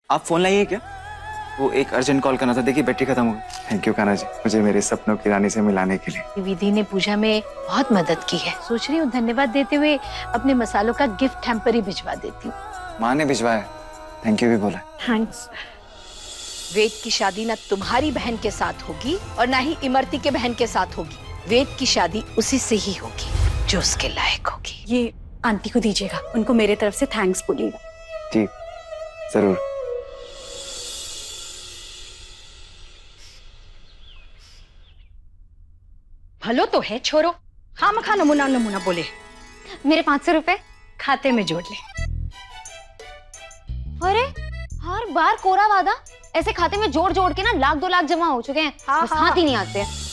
आप फोन लाइए क्या? वो एक अर्जेंट कॉल करना था, देखिए बैटरी खत्म हो गई। थैंक यू कान्हा जी, मुझे मेरे सपनों की रानी से मिलाने के लिए। विधि ने पूजा में बहुत मदद की है। सोच रही हूँ धन्यवाद देते हुए अपने मसालों का गिफ्ट हैम्पर ही भिजवा देती हूँ। माँ ने भिजवाया, थैंक यू भी बोला। थैंक्स। वेद की शादी ना तुम्हारी बहन के साथ होगी और ना ही इमरती के बहन के साथ होगी। वेद की शादी उसी से ही होगी जो उसके लायक होगी। ये आंटी को दीजिएगा, उनको मेरे तरफ से थैंक्स बोलिएगा। जी जरूर। भलो तो है छोरो, खाम खा नमूना नमूना बोले। मेरे 500 रुपए खाते में जोड़ ले। अरे हर बार कोरा वादा, ऐसे खाते में जोड़ जोड़ के ना 1-2 लाख जमा हो चुके हैं। बस हाथ ही नहीं आते हैं।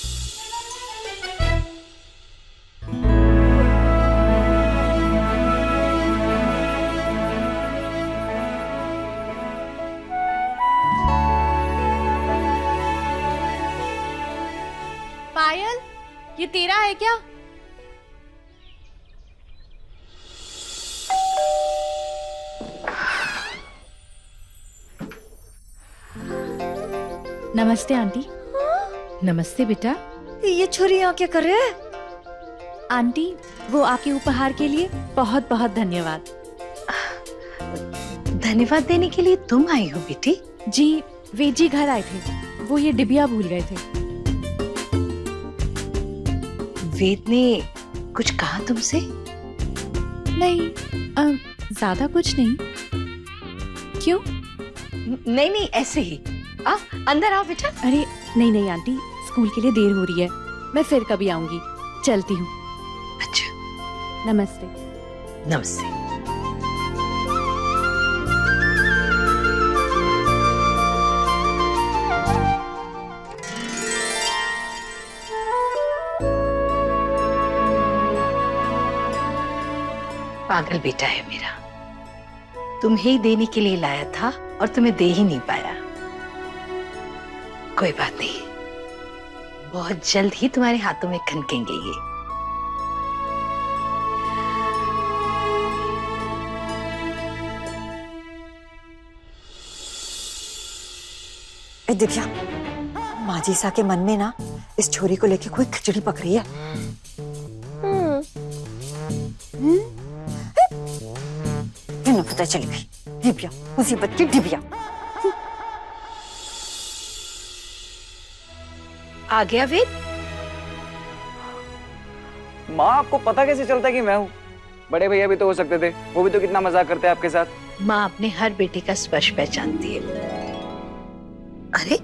पायल, ये तेरा है क्या? नमस्ते आंटी। नमस्ते बेटा। ये छोरी यहाँ क्या कर रहे हैं? आंटी, वो आपके उपहार के लिए बहुत बहुत धन्यवाद। धन्यवाद देने के लिए तुम आई हो बेटी? जी, वेद जी घर आए थे, वो ये डिबिया भूल गए थे। वेद ने कुछ कहा तुमसे? नहीं, ज्यादा कुछ नहीं। क्यों? नहीं नहीं, ऐसे ही। आ, अंदर आओ बेटा। अरे नहीं नहीं आंटी, स्कूल के लिए देर हो रही है, मैं फिर कभी आऊंगी। चलती हूँ। अच्छा, नमस्ते। नमस्ते। पागल बेटा है मेरा, तुम्हें ही देने के लिए लाया था और तुम्हें दे ही नहीं पाया। कोई बात नहीं, बहुत जल्द ही तुम्हारे हाथों में खनकेंगे ये। दिव्या, माजी सा के मन में ना इस छोरी को लेके कोई खिचड़ी पक रही है। ना पता चल गई। दिव्या, मुसीबत की दिव्या। आ गया वेद? माँ आपको पता कैसे चलता कि मैं हूँ? बड़े भैया भी तो हो सकते थे, वो भी तो कितना मजाक करते हैं आपके साथ। माँ अपने हर बेटे का स्पर्श पहचानती है। अरे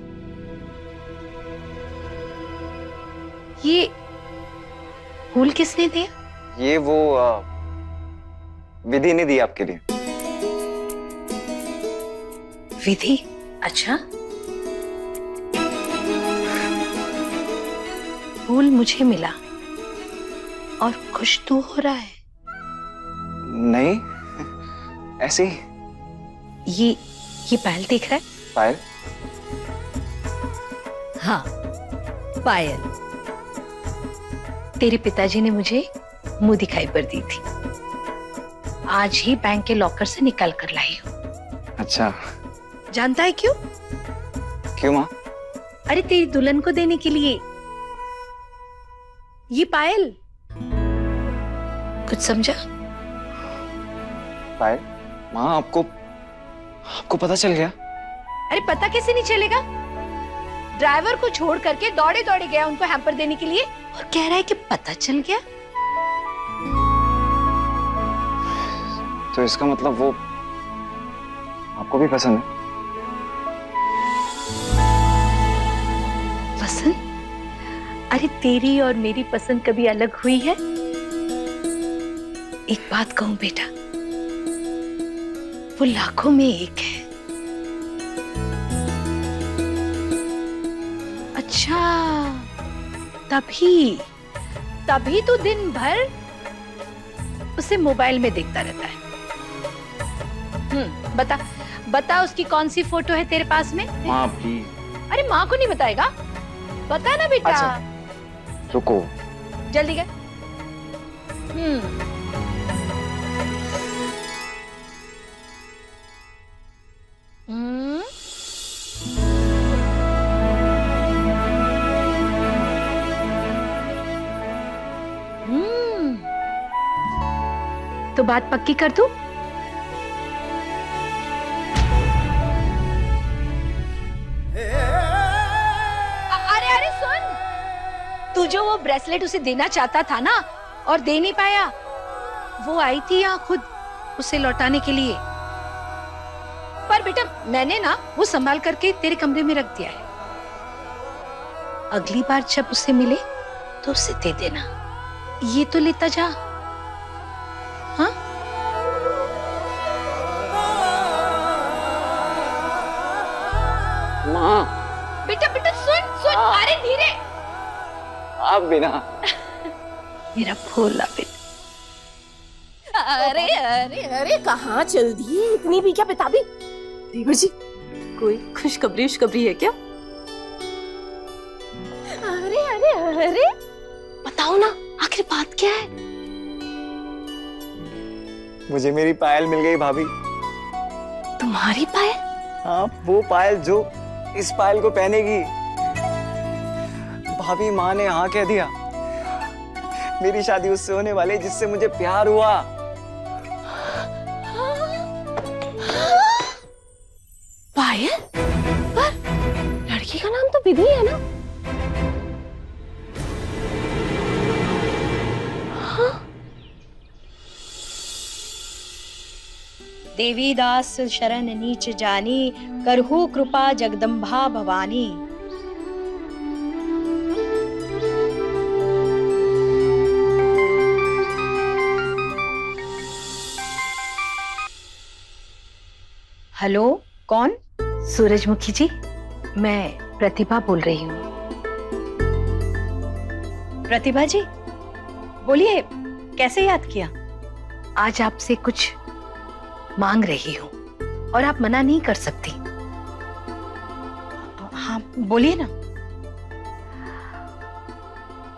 ये फूल किसने दिया? ये वो विधि ने दी आपके लिए। विधि? अच्छा, फूल मुझे मिला और खुश तू हो रहा है? नहीं, ऐसे ही। ये पायल दिख रहा है? पायल? हाँ, पायल। तेरे पिताजी ने मुझे मुंह दिखाई पर दी थी, आज ही बैंक के लॉकर से निकाल कर लाई हूँ। अच्छा, जानता है क्यों? क्यों माँ? अरे तेरी दुल्हन को देने के लिए। ये पायल, कुछ समझा? पायल? माँ आपको पता चल गया? अरे पता कैसे नहीं चलेगा? ड्राइवर को छोड़ करके दौड़े दौड़े गया उनको हैम्पर देने के लिए और कह रहा है कि पता चल गया। तो इसका मतलब वो आपको भी पसंद है? पसंद? अरे तेरी और मेरी पसंद कभी अलग हुई है? एक बात कहूं बेटा, वो लाखों में एक है। अच्छा, तभी तो दिन भर उसे मोबाइल में देखता रहता है। बता उसकी कौन सी फोटो है तेरे पास में? माँ भी। अरे माँ को नहीं बताएगा? बता ना बेटा। अच्छा, रुको, जल्दी कर। तो बात पक्की कर दूं? अरे अरे सुन, तू जो वो ब्रेसलेट उसे देना चाहता था ना और दे नहीं पाया, वो आई थी यहाँ खुद उसे लौटाने के लिए। पर बेटा मैंने ना वो संभाल करके तेरे कमरे में रख दिया है। अगली बार जब उसे मिले तो उसे दे देना। ये तो लेता जा। हाँ माँ, बेटा बेटा सुन सुन, अरे धीरे। आप बिना मेरा भोला बेटा। अरे अरे अरे कहाँ चल दिए, इतनी भी क्या बेताबी? देवर जी, कोई खुशखबरी है क्या? अरे अरे अरे बताओ ना, आखिर बात क्या है? मुझे मेरी पायल मिल गई भाभी। तुम्हारी पायल? हाँ, वो पायल जो इस पायल को पहनेगी। भाभी, माँ ने हाँ कह दिया। मेरी शादी उससे होने वाली है जिससे मुझे प्यार हुआ। पायल? पर लड़की का नाम तो विधि है ना? देवी दास शरण नीच जानी, करहु कृपा जगदम्बा भवानी। हेलो, कौन? सूरजमुखी जी, मैं प्रतिभा बोल रही हूँ। प्रतिभा जी, बोलिए, कैसे याद किया? आज आपसे कुछ मांग रही हूँ और आप मना नहीं कर सकती। हाँ बोलिए ना।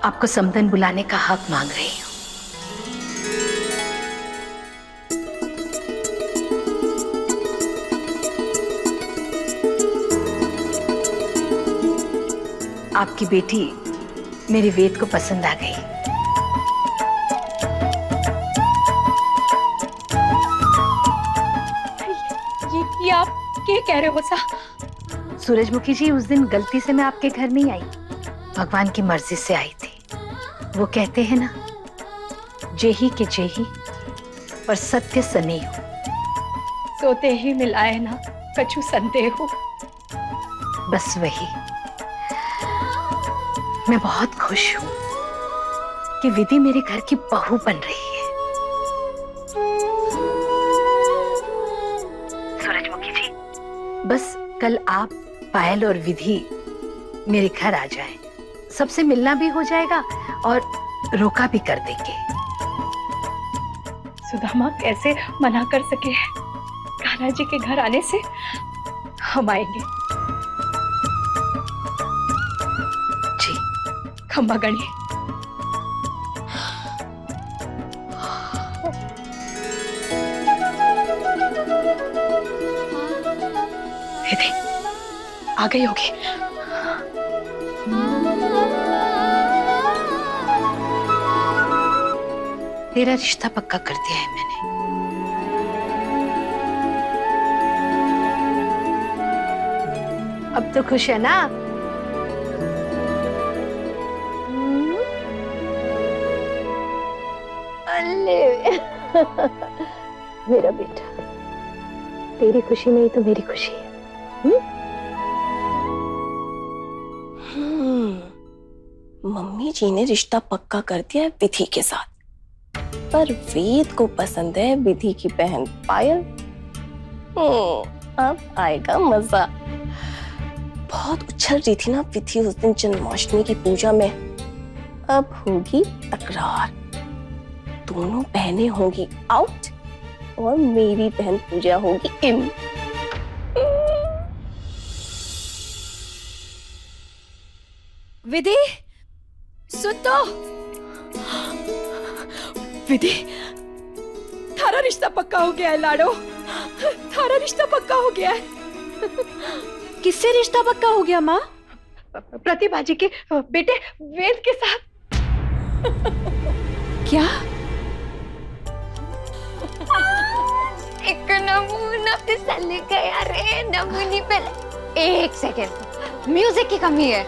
आपको समदन बुलाने का हक मांग रही हूँ। आपकी बेटी मेरे वेद को पसंद आ गई। ये आप क्या कह रहे हो सा? सूरजमुखी जी, उस दिन गलती से मैं आपके घर नहीं आई, भगवान की मर्जी से आई थी। वो कहते हैं ना, जेही के जेही पर सत्य सनेह हो। सोते ही मिलाए ना कछु संदेह हो। बस वही। मैं बहुत खुश हूँ कि विधि मेरे घर की बहू बन रही है। सूरजमुखी जी, बस कल आप, पायल और विधि मेरे घर आ जाएं। सबसे मिलना भी हो जाएगा और रोका भी कर देंगे। सुदामा कैसे मना कर सके कान्हा जी के घर आने से? हम आएंगे। जी, खम्बा गणी। विधि आ गई होगी। तेरा रिश्ता पक्का कर दिया है मैंने। अब तो खुश है ना? अल्ले मेरा बेटा, तेरी खुशी में ही तो मेरी खुशी है। मम्मी जी ने रिश्ता पक्का कर दिया है विधि के साथ, पर वेद को पसंद है विधि की बहन पायल। अब आएगा मजा। बहुत उछल रही थी ना विधि उस दिन जन्माष्टमी की पूजा में। अब होगी तकरार, दोनों बहनें होंगी आउट और मेरी बहन पूजा होगी इन। विधि सुन तो। विधि, थारा रिश्ता पक्का हो गया है लाडो। थारा रिश्ता पक्का हो गया है। किससे रिश्ता पक्का हो गया माँ? प्रतिभा जी के बेटे वेद के साथ। क्या? एक नमूना फिसल गया रे नमूनी पे। एक सेकेंड, म्यूजिक की कमी है।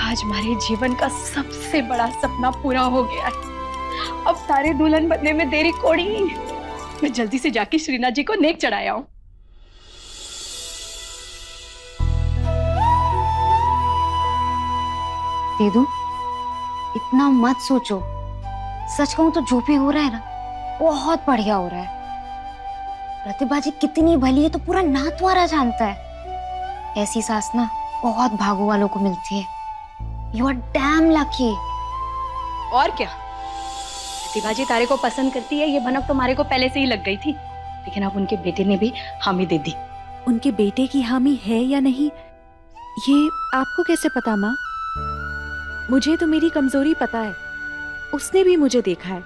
आज हमारे जीवन का सबसे बड़ा सपना पूरा हो गया है। अब सारे दुल्हन बनने में देरी कोड़ी नहीं है। मैं जल्दी से जाके श्रीनाथ जी को नेक चढ़ाया हूँ। दीदू, इतना मत सोचो। सच कहूं तो जो भी हो रहा है ना, बहुत बढ़िया हो रहा है। प्रतिभा जी कितनी भली है तो पूरा नाथद्वारा जानता है। ऐसी सास ना बहुत भागों वालों को मिलती है। You are damn lucky. और क्या, प्रतिभा जी तारे को पसंद करती है, ये भनक तो हमारे को पहले से ही लग गई थी, लेकिन अब उनके बेटे ने भी हामी दे दी। उनके बेटे की हामी है या नहीं, ये आपको कैसे पता माँ? मुझे तो मेरी कमजोरी पता है, उसने भी मुझे देखा है।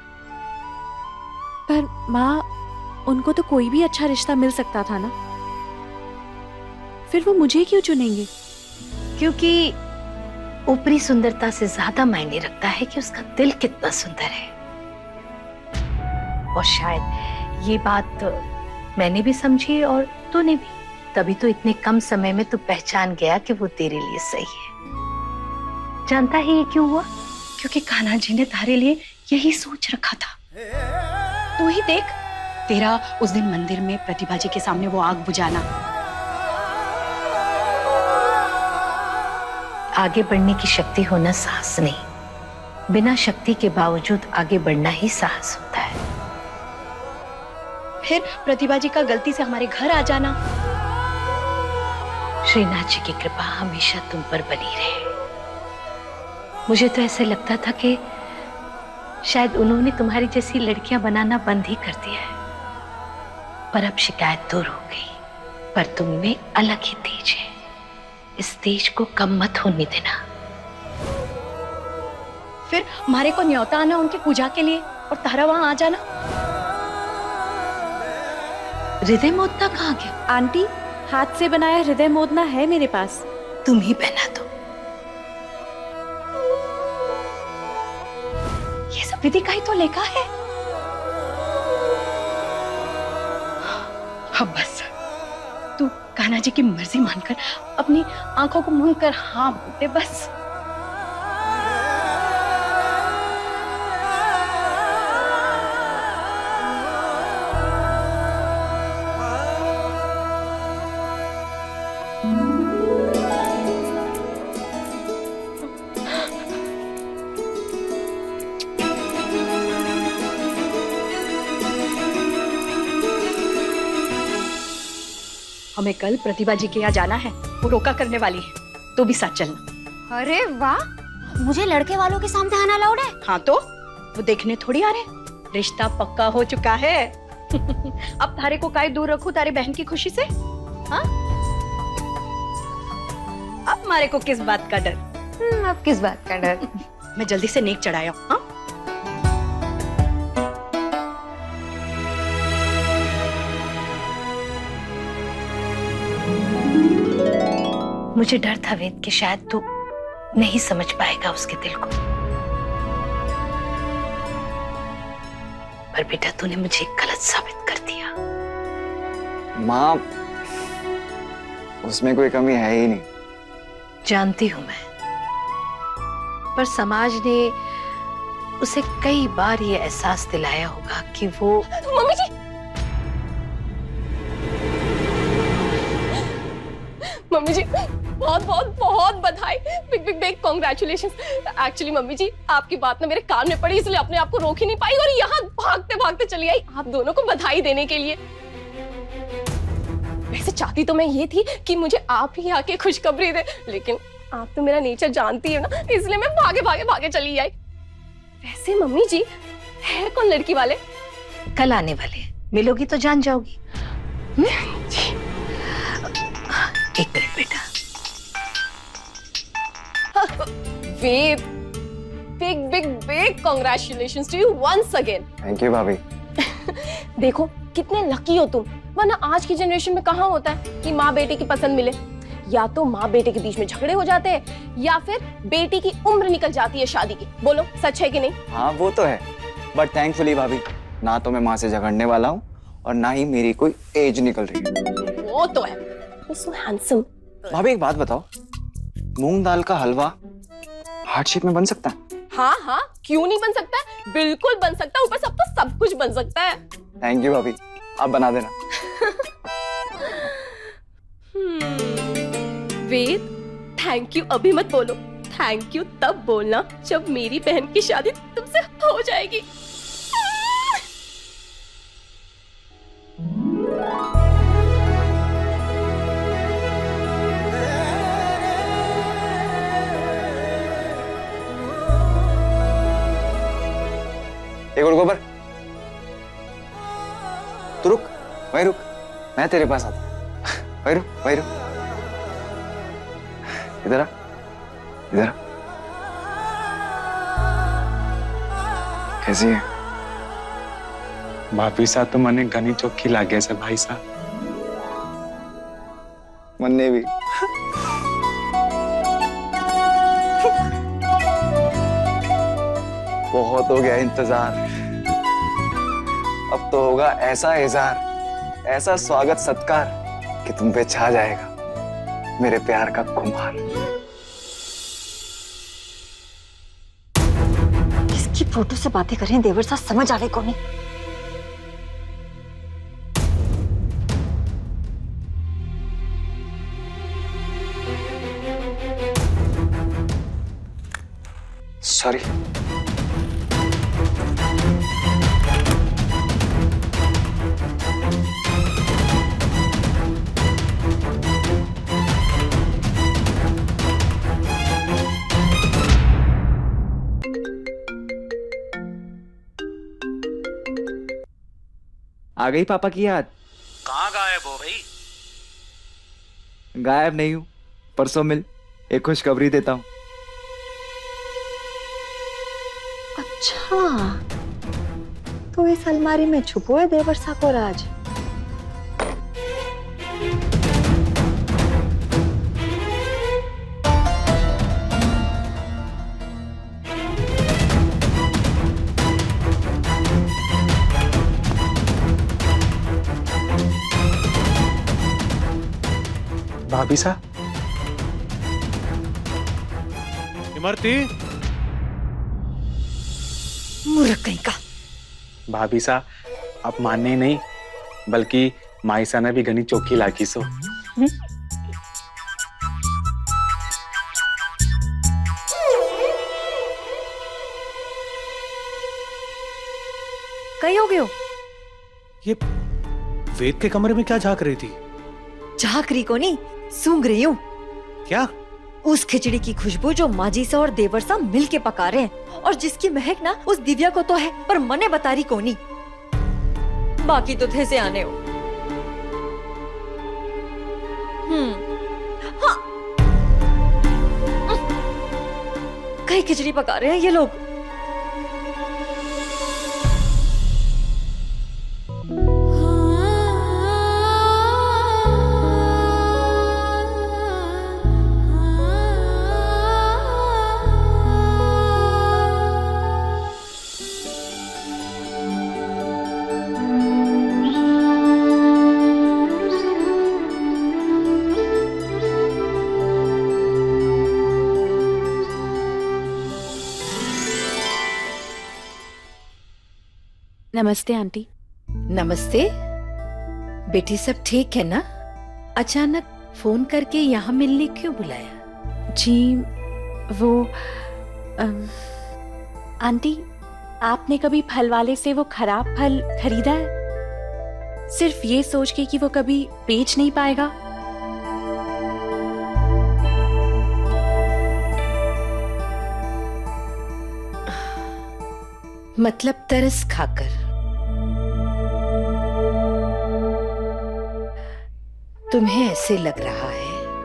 पर माँ, उनको तो कोई भी अच्छा रिश्ता मिल सकता था ना, फिर वो मुझे क्यों चुनेंगे? क्योंकि ऊपरी सुंदरता से ज्यादा मायने रखता है कि उसका दिल कितना सुंदर है। और शायद ये बात मैंने भी समझी और तूने भी, तभी तो इतने कम समय में तू पहचान गया कि वो तेरे लिए सही है। जानता है ये क्यों हुआ? क्योंकि कान्हा जी ने तारे लिए यही सोच रखा था। तू ही देख, तेरा उस दिन मंदिर में प्रतिभा जी के सामने वो आग बुझाना, आगे बढ़ने की शक्ति होना साहस नहीं, बिना शक्ति के बावजूद आगे बढ़ना ही साहस होता है। फिर प्रतिभा जी का गलती से हमारे घर आ जाना। श्रीनाथ जी की कृपा हमेशा तुम पर बनी रहे। मुझे तो ऐसे लगता था कि शायद उन्होंने तुम्हारी जैसी लड़कियां बनाना बंद ही कर दिया है, पर अब शिकायत दूर हो गई। पर तुम में अलग ही तेज है, इस तेज को कम मत होने देना। फिर हमारे को न्योता आना उनकी पूजा के लिए और तारा वहां आ जाना। हृदय मोदना कहाँ गया? आंटी, हाथ से बनाया हृदय मोदना है मेरे पास। तुम ही पहना दो। ये सब विधि का ही तो लेखा है। अब बस तू कान्हा जी की मर्जी मानकर अपनी आंखों को मूंद कर हाँ बोल दे बस। हमें कल प्रतिभा जी के यहाँ जाना है, वो रोका करने वाली है, तो भी साथ चलना। अरे वाह, मुझे लड़के वालों के सामने आना अलाउड है? हाँ तो वो देखने थोड़ी आ रहे, रिश्ता पक्का हो चुका है। अब तारे को काय दूर रखूं तारे बहन की खुशी से? हाँ? अब हमारे को किस बात का डर? अब किस बात का डर? मैं जल्दी से नेक चढ़ाया हूँ। हाँ? मुझे डर था वेद कि शायद तू नहीं समझ पाएगा उसके दिल को, पर बेटा तूने मुझे गलत साबित कर दिया। माँ, उसमें कोई कमी है ही नहीं। जानती हूं मैं, पर समाज ने उसे कई बार ये एहसास दिलाया होगा कि वो। मम्मी जी, मम्मी जी बहुत बहुत बहुत बधाई, big big big congratulations. Actually mummy ji आपकी बात ना मेरे कान में पड़ी, इसलिए अपने आप को रोक ही नहीं पाई और यहाँ भागते भागते चली आई आप दोनों को बधाई देने के लिए। वैसे चाहती तो मैं ये थी कि मुझे आप ही आके खुशखबरी दे, लेकिन आप तो मेरा नेचर जानती है ना, इसलिए मैं भागे भागे भागे चली आई। वैसे मम्मी जी है कौन लड़की वाले? कल आने वाले, मिलोगी तो जान जाओगी। एक मिनट बेटा, Ved, big big big congratulations to you once again. Thank you भाभी। देखो कितने लकी हो तुम, वरना आज की जनरेशन में कहाँ होता है कि माँ बेटे की पसंद मिले। या तो माँ बेटे के बीच में झगड़े हो जाते हैं या फिर बेटी की उम्र निकल जाती है शादी की। बोलो सच है कि नहीं? हाँ वो तो है, बट थैंकफुली भाभी ना तो मैं माँ से झगड़ने वाला हूँ और ना ही मेरी कोई एज निकल रही है। वो तो है। सो हैंडसम। भाभी एक बात बताओ, मूंग दाल का हलवा हार्ट शेप में बन सकता है? हाँ हाँ, क्यों नहीं बन सकता है, बिल्कुल बन सकता है। ऊपर सब तो सब कुछ बन सकता है। थैंक यू भाभी, आप बना देना। वेद, थैंक यू अभी मत बोलो, थैंक यू तब बोलना जब मेरी बहन की शादी तुमसे हो जाएगी। एक और गोबर, तू रुक, वहीं रुक, मैं तेरे पास आता हूं। वहीं रुक, वहीं रुक, इधर आ, इधर आ। कैसी है? भाभी साहब तो मने घनी चौखी लागे से भाई साहब। मन्ने भी। बहुत हो गया इंतजार, अब तो होगा ऐसा इज़हार, ऐसा स्वागत सत्कार कि तुम पे छा जाएगा मेरे प्यार का खुमार। किसकी फोटो से बातें कर रहे हैं देवर साहब, समझ आ रहे को नहीं। सॉरी। आ गई पापा की याद? कहाँ गायब हो भाई? गायब नहीं हूं, परसों मिल, एक खुशखबरी देता हूं। अच्छा, तो इस अलमारी में छुपो है देवर साहब को राज। भाभी साहब, इमरती, मूर्ख कहीं का। भाभी साहब आप माने ही नहीं, बल्कि माईसा ने भी घनी चौखी लागी सो। कहीं हो गए हो? ये वेद के कमरे में क्या झांक रही थी? झांक रही को नहीं, सूंघ रही हूँ। क्या? उस खिचड़ी की खुशबू जो माजी सा और देवर सा मिल के पका रहे हैं, और जिसकी महक ना उस दिव्या को तो है पर मने बता रही को नहीं। बाकी तो थे से आने हो। हाँ, कई खिचड़ी पका रहे हैं ये लोग। नमस्ते आंटी। नमस्ते बेटी, सब ठीक है ना? अचानक फोन करके यहाँ मिलने क्यों बुलाया? जी वो आंटी, आपने कभी फल वाले से वो खराब फल खरीदा है, सिर्फ ये सोच के कि वो कभी बेच नहीं पाएगा? मतलब तरस खाकर? तुम्हें ऐसे लग रहा है